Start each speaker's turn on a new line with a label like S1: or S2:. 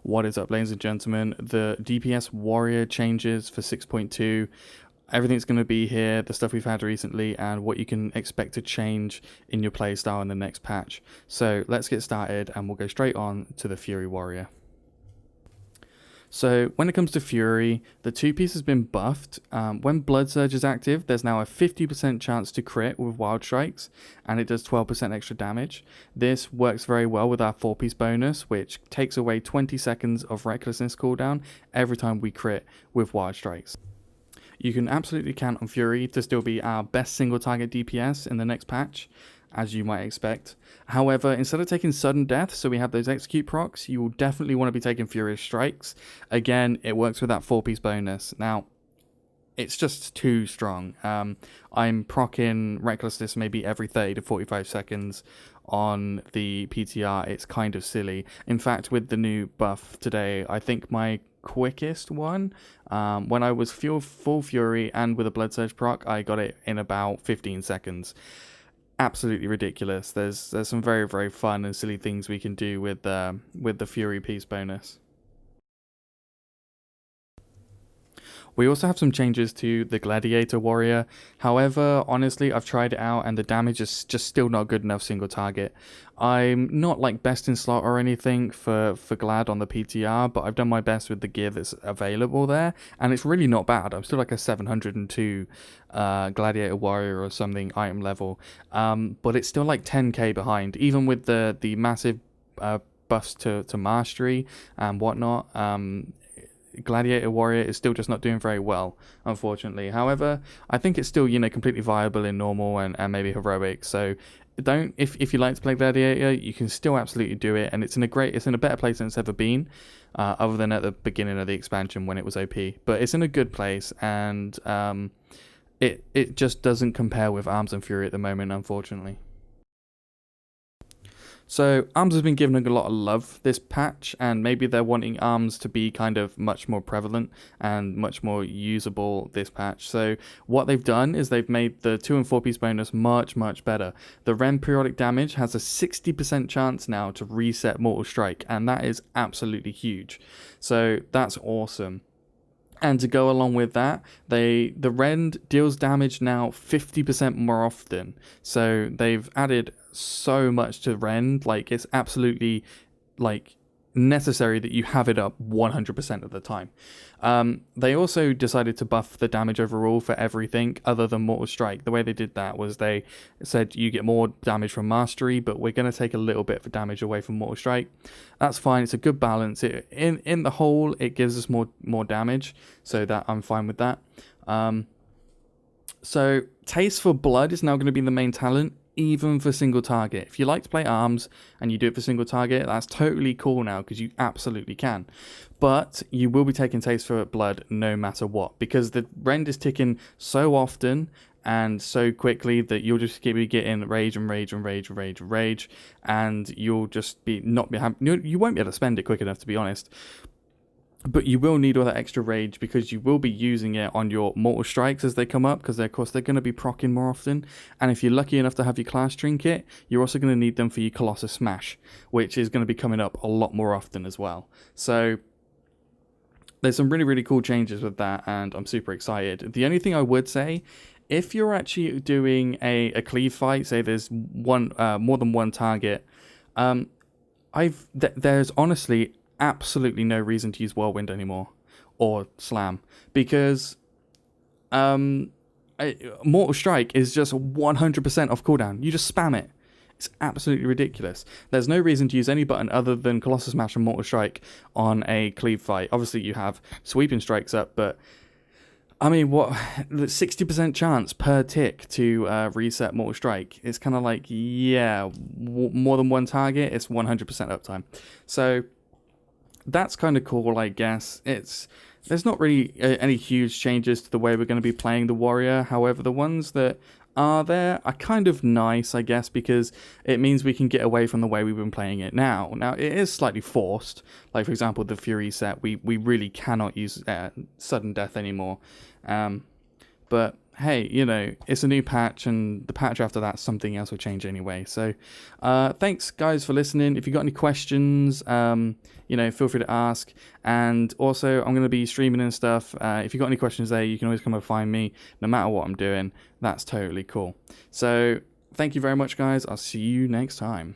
S1: What is up, ladies and gentlemen? The DPS Warrior changes for 6.2. Everything's going to be here, the stuff we've had recently, and what you can expect to change in your playstyle in the next patch. So let's get started, and we'll go straight on to the Fury Warrior. So when it comes to Fury, the 2-piece has been buffed. When Blood Surge is active, there's now a 50% chance to crit with Wild Strikes, and it does 12% extra damage. This works very well with our 4-piece bonus, which takes away 20 seconds of Recklessness cooldown every time we crit with Wild Strikes. You can absolutely count on Fury to still be our best single target DPS in the next patch, as you might expect. However, instead of taking sudden death, so we have those execute procs, you will definitely want to be taking Furious Strikes. Again, it works with that 4-piece bonus. Now, it's just too strong. I'm proccing Recklessness maybe every 30 to 45 seconds on the PTR. It's kind of silly. In fact, with the new buff today, I think my quickest one, when I was full Fury and with a Blood Surge proc, I got it in about 15 seconds. Absolutely ridiculous. There's some very, very fun and silly things we can do with the Fury piece bonus. We also have some changes to the Gladiator Warrior. However, honestly, I've tried it out and the damage is just still not good enough single target. I'm not like best in slot or anything for Glad on the PTR, but I've done my best with the gear that's available there, and it's really not bad. I'm still like a 702 Gladiator Warrior or something item level, but it's still like 10k behind, even with the massive buffs to mastery and whatnot. Gladiator Warrior is still just not doing very well, unfortunately. However, I think it's still, completely viable in normal and maybe heroic. So don't, if you like to play Gladiator, you can still absolutely do it, and it's in a better place than it's ever been, other than at the beginning of the expansion when it was OP. But it's in a good place, and it just doesn't compare with Arms and Fury at the moment, unfortunately. So Arms has been given a lot of love this patch, and maybe they're wanting Arms to be kind of much more prevalent and much more usable this patch. So what they've done is they've made the 2 and 4-piece bonus much better. The Rem periodic damage has a 60% chance now to reset Mortal Strike, and that is absolutely huge. So that's awesome. And to go along with that, the Rend deals damage now 50% more often. So they've added so much to Rend, like it's absolutely like necessary that you have it up 100% of the time. They also decided to buff the damage overall for everything other than Mortal Strike. The way they did that was they said you get more damage from Mastery, but we're going to take a little bit of damage away from Mortal Strike. That's fine. It's a good balance. In the whole, it gives us more damage, so that I'm fine with that. So Taste for Blood is now going to be the main talent, even for single target. If you like to play Arms and you do it for single target, that's totally cool now, because you absolutely can. But you will be taking Taste for Blood no matter what, because the Rend is ticking so often and so quickly that you'll just keep getting rage, and you'll just be you won't be able to spend it quick enough, to be honest. But you will need all that extra rage, because you will be using it on your Mortal Strikes as they come up, because of course they're going to be proccing more often. And if you're lucky enough to have your Class Trinket, you're also going to need them for your Colossus Smash, which is going to be coming up a lot more often as well. So there's some really cool changes with that, and I'm super excited. The only thing I would say, if you're actually doing a cleave fight, say there's more than one target, there's honestly absolutely no reason to use Whirlwind anymore or Slam, because Mortal Strike is just 100% off cooldown. You just spam it. It's absolutely ridiculous. There's no reason to use any button other than Colossus Smash and Mortal Strike on a cleave fight. Obviously you have Sweeping Strikes up, but I mean, what, the 60% chance per tick to reset Mortal Strike? It's kind of like, yeah, more than one target, it's 100% uptime. So that's kind of cool, I guess. There's not really any huge changes to the way we're going to be playing the Warrior. However, the ones that are there are kind of nice, I guess, because it means we can get away from the way we've been playing it now. Now, it is slightly forced. Like, for example, the Fury set, we really cannot use sudden death anymore. But hey, you know, it's a new patch, and the patch after that, something else will change anyway. So, thanks, guys, for listening. If you got any questions, you know, feel free to ask. And also, I'm going to be streaming and stuff. If you got any questions there, you can always come and find me, no matter what I'm doing. That's totally cool. So, thank you very much, guys. I'll see you next time.